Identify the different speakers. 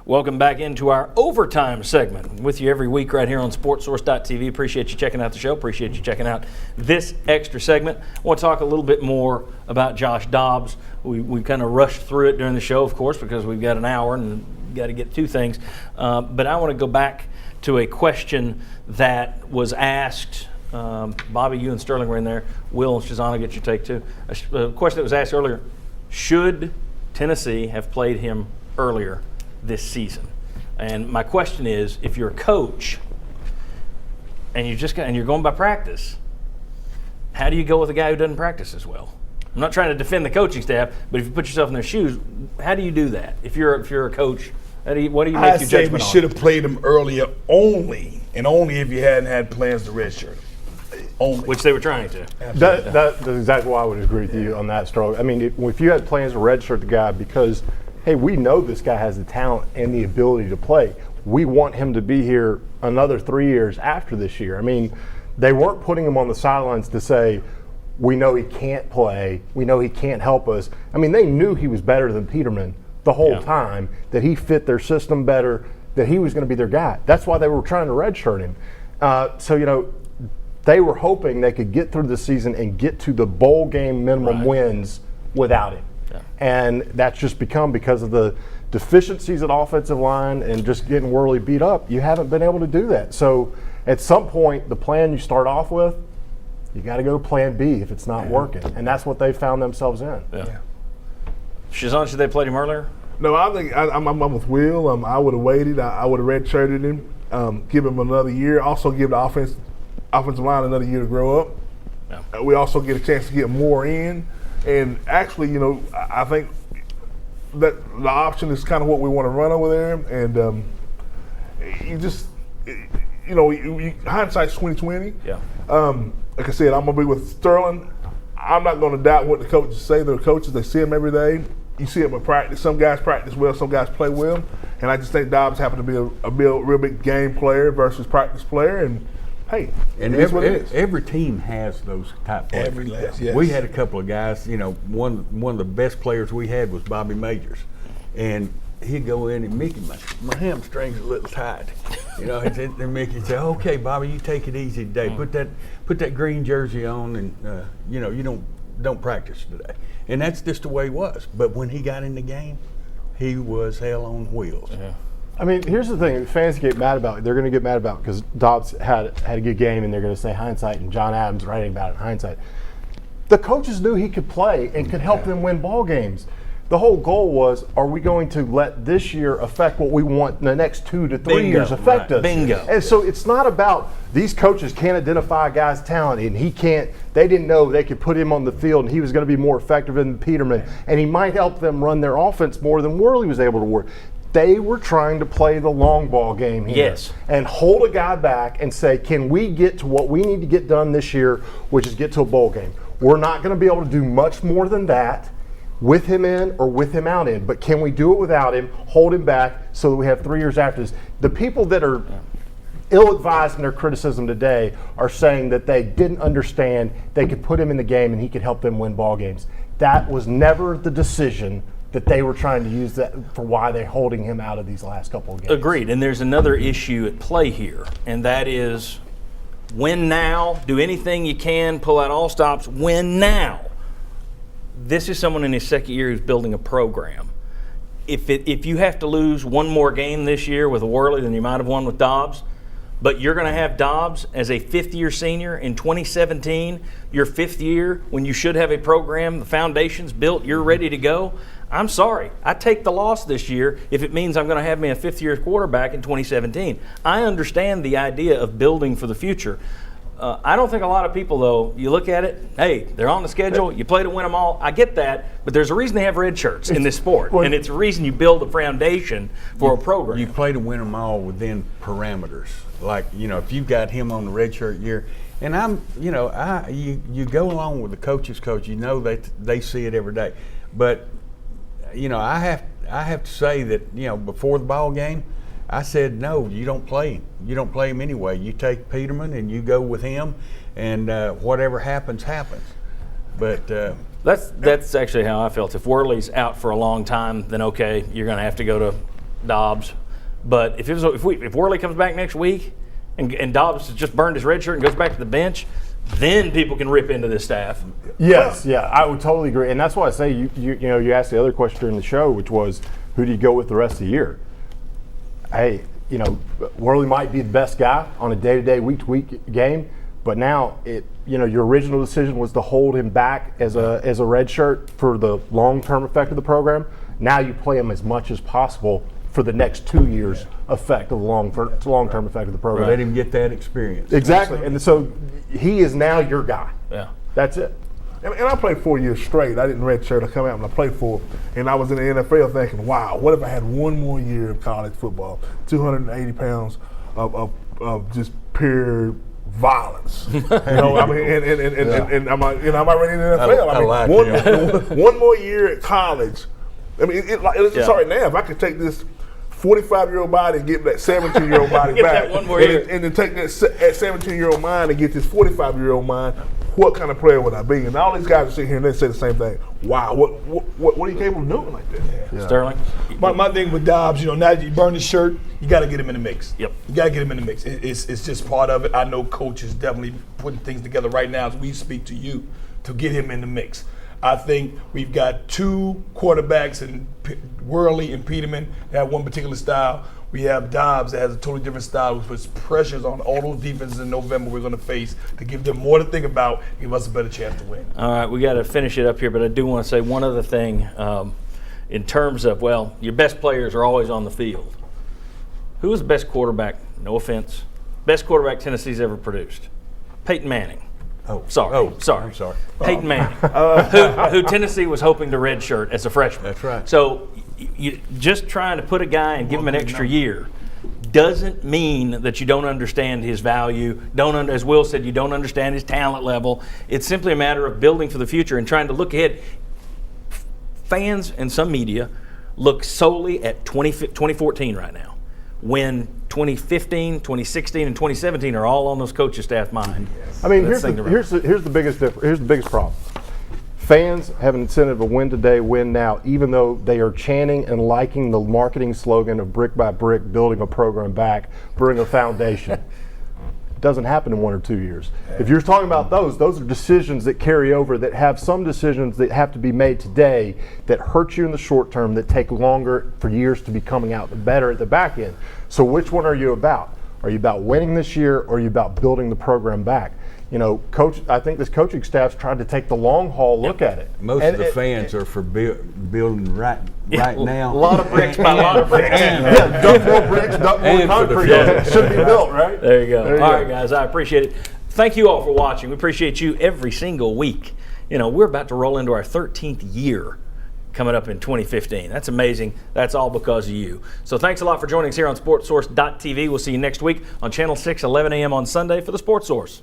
Speaker 1: Welcome back into our overtime segment with you every week right here on SportsSource.tv. Appreciate you checking out the show. Appreciate you checking out this extra segment. I want to talk a little bit more about Josh Dobbs. We kind of rushed through it during the show, of course, because we've got an hour and got to get two things. But I want to go back to a question that was asked. Bobby, you and Sterling were in there. Will and Shazana, get your take too. A question that was asked earlier: should Tennessee have played him earlier this season? And my question is, if you're a coach and you're going by practice, how do you go with a guy who doesn't practice as well? I'm not trying to defend the coaching staff, but if you put yourself in their shoes, how do you do that? If you're a coach, what do you make your judgment on?
Speaker 2: I say we should have played him earlier only if you hadn't had plans to redshirt him. Only.
Speaker 1: Which they were trying to.
Speaker 3: That's exactly why I would agree with you on that, Stroke. I mean, if you had plans to redshirt the guy because, hey, we know this guy has the talent and the ability to play. We want him to be here another 3 years after this year. I mean, they weren't putting him on the sidelines to say, we know he can't play, we know he can't help us. I mean, they knew he was better than Peterman the whole time, that he fit their system better, that he was going to be their guy. That's why they were trying to redshirt him. They were hoping they could get through the season and get to the bowl game minimum wins without him. Yeah. And that's just become because of the deficiencies at offensive line and just getting Worley beat up. You haven't been able to do that. So at some point, the plan you start off with, you got to go to plan B if it's not working. And that's what they found themselves in.
Speaker 1: Yeah. Shazan, should they have played him earlier?
Speaker 2: No, I think I'm with Will. I would have waited. I would have redshirted him, give him another year. Also give the offensive line another year to grow up. Yeah. We also get a chance to get more in. And actually, I think that the option is kind of what we want to run over there. And hindsight's 20/20. Yeah. Like I said, I'm gonna be with Sterling. I'm not gonna doubt what the coaches say. They're coaches. They see them every day. You see them in practice. Some guys practice well. Some guys play well. And I just think Dobbs happened to be a real big game player versus practice player. And hey,
Speaker 4: and every team has those type players.
Speaker 2: Yes.
Speaker 4: We had a couple of guys. One of the best players we had was Bobby Majors, and he'd go in and Mickey, my hamstring's a little tight. And Mickey said, "Okay, Bobby, you take it easy today. Put that green jersey on, and you don't practice today." And that's just the way it was. But when he got in the game, he was hell on wheels.
Speaker 3: Yeah. I mean, here's the thing: fans get mad about. They're going to get mad about because Dobbs had a good game, and they're going to say hindsight. And John Adams writing about it in hindsight. The coaches knew he could play and could help them win ball games. The whole goal was: are we going to let this year affect what we want in the next 2 to 3 years affect us?
Speaker 1: Bingo.
Speaker 3: And so it's not about these coaches can't identify a guy's talent, and he can't. They didn't know they could put him on the field, and he was going to be more effective than Peterman, and he might help them run their offense more than Worley was able to work. They were trying to play the long ball game here and hold a guy back and say, can we get to what we need to get done this year, which is get to a bowl game? We're not going to be able to do much more than that with him in or with him out in, but can we do it without him, hold him back so that we have 3 years after this? The people that are ill-advised in their criticism today are saying that they didn't understand they could put him in the game and he could help them win ball games. That was never the decision that they were trying to use that for why they're holding him out of these last couple of games.
Speaker 1: Agreed. And there's another issue at play here, and that is win now, do anything you can, pull out all stops, win now. This is someone in his second year who's building a program. If you have to lose one more game this year with Worley than you might have won with Dobbs, but you're going to have Dobbs as a fifth-year senior in 2017, your fifth year, when you should have a program, the foundation's built, you're ready to go. I'm sorry. I take the loss this year if it means I'm going to have me a fifth-year quarterback in 2017. I understand the idea of building for the future. I don't think a lot of people, though, you look at it, hey, they're on the schedule, you play to win them all. I get that, but there's a reason they have red shirts in this sport, and it's a reason you build a foundation for a program.
Speaker 4: You play to win them all within parameters. Like, if you've got him on the red shirt year, and you go along with the coach's coach, that they see it every day. But, I have to say that, before the ball game, I said, no, you don't play him. You don't play him anyway. You take Peterman and you go with him, and whatever happens, happens. But
Speaker 1: that's actually how I felt. If Worley's out for a long time, then okay, you're going to have to go to Dobbs, but if Worley comes back next week and Dobbs has just burned his red shirt and goes back to the bench, then people can rip into this staff.
Speaker 3: Yes, yeah, I would totally agree, and that's why I say you asked the other question during the show, which was who do you go with the rest of the year? Hey, Worley might be the best guy on a day-to-day, week-to-week game, but now your original decision was to hold him back as a red shirt for the long-term effect of the program. Now you play him as much as possible for the next 2 years effect of the long-term effect of the program.
Speaker 4: Let him get that experience.
Speaker 3: Exactly, and so he is now your guy.
Speaker 1: Yeah.
Speaker 3: That's it.
Speaker 2: And I played 4 years straight. I didn't redshirt. I come out and I played 4. And I was in the NFL thinking, wow, what if I had one more year of college football? 280 pounds of just pure violence. I mean, and I'm already in the NFL. One more year at college. I mean, it's sorry now. If I could take this 45-year-old body and get that 17-year-old body
Speaker 1: Get
Speaker 2: back,
Speaker 1: that one more year.
Speaker 2: and then take that 17-year-old mind and get this 45-year-old mind, what kind of player would I be? And all these guys are sitting here and they say the same thing. Wow, what are you capable of doing like that?
Speaker 1: Yeah. Sterling?
Speaker 5: My thing with Dobbs, now that you burn his shirt, you got to get him in the mix.
Speaker 1: Yep.
Speaker 5: You got to get him in the mix. It's just part of it. I know Coach is definitely putting things together right now as we speak to you to get him in the mix. I think we've got 2 quarterbacks in Worley and Peterman that have one particular style. We have Dobbs that has a totally different style, which puts pressures on all those defenses in November we're going to face to give them more to think about, give us a better chance to win.
Speaker 1: All right, we got to finish it up here, but I do want to say one other thing in terms of, your best players are always on the field. Who was the best quarterback, no offense, best quarterback Tennessee's ever produced? Peyton Manning. Sorry.
Speaker 4: I'm sorry.
Speaker 1: Peyton Manning, who Tennessee was hoping to redshirt as a freshman.
Speaker 4: That's right.
Speaker 1: So you just trying to put a guy and give him an extra year doesn't mean that you don't understand his value. As Will said, you don't understand his talent level. It's simply a matter of building for the future and trying to look ahead. Fans and some media look solely at 2014 right now, when 2015, 2016, and 2017 are all on those coaching staff mind.
Speaker 3: I mean, here's the biggest problem. Fans have an incentive of win today, win now, even though they are chanting and liking the marketing slogan of brick by brick, building a program back, bring a foundation. It doesn't happen in 1 or 2 years. If you're talking about those are decisions that carry over, that have some decisions that have to be made today that hurt you in the short term, that take longer for years to be coming out better at the back end. So which one are you about? Are you about winning this year, or are you about building the program back? Coach, I think this coaching staff's trying to take the long haul look at it.
Speaker 4: Most of the fans are for building right now.
Speaker 1: A lot of bricks by a lot of bricks.
Speaker 3: Dump more bricks, dump more concrete. It should be built, right?
Speaker 1: There you go. All right, guys, I appreciate it. Thank you all for watching. We appreciate you every single week. We're about to roll into our 13th year coming up in 2015. That's amazing. That's all because of you. So thanks a lot for joining us here on SportsSource.tv. We'll see you next week on Channel 6, 11 a.m. on Sunday for the Sports Source.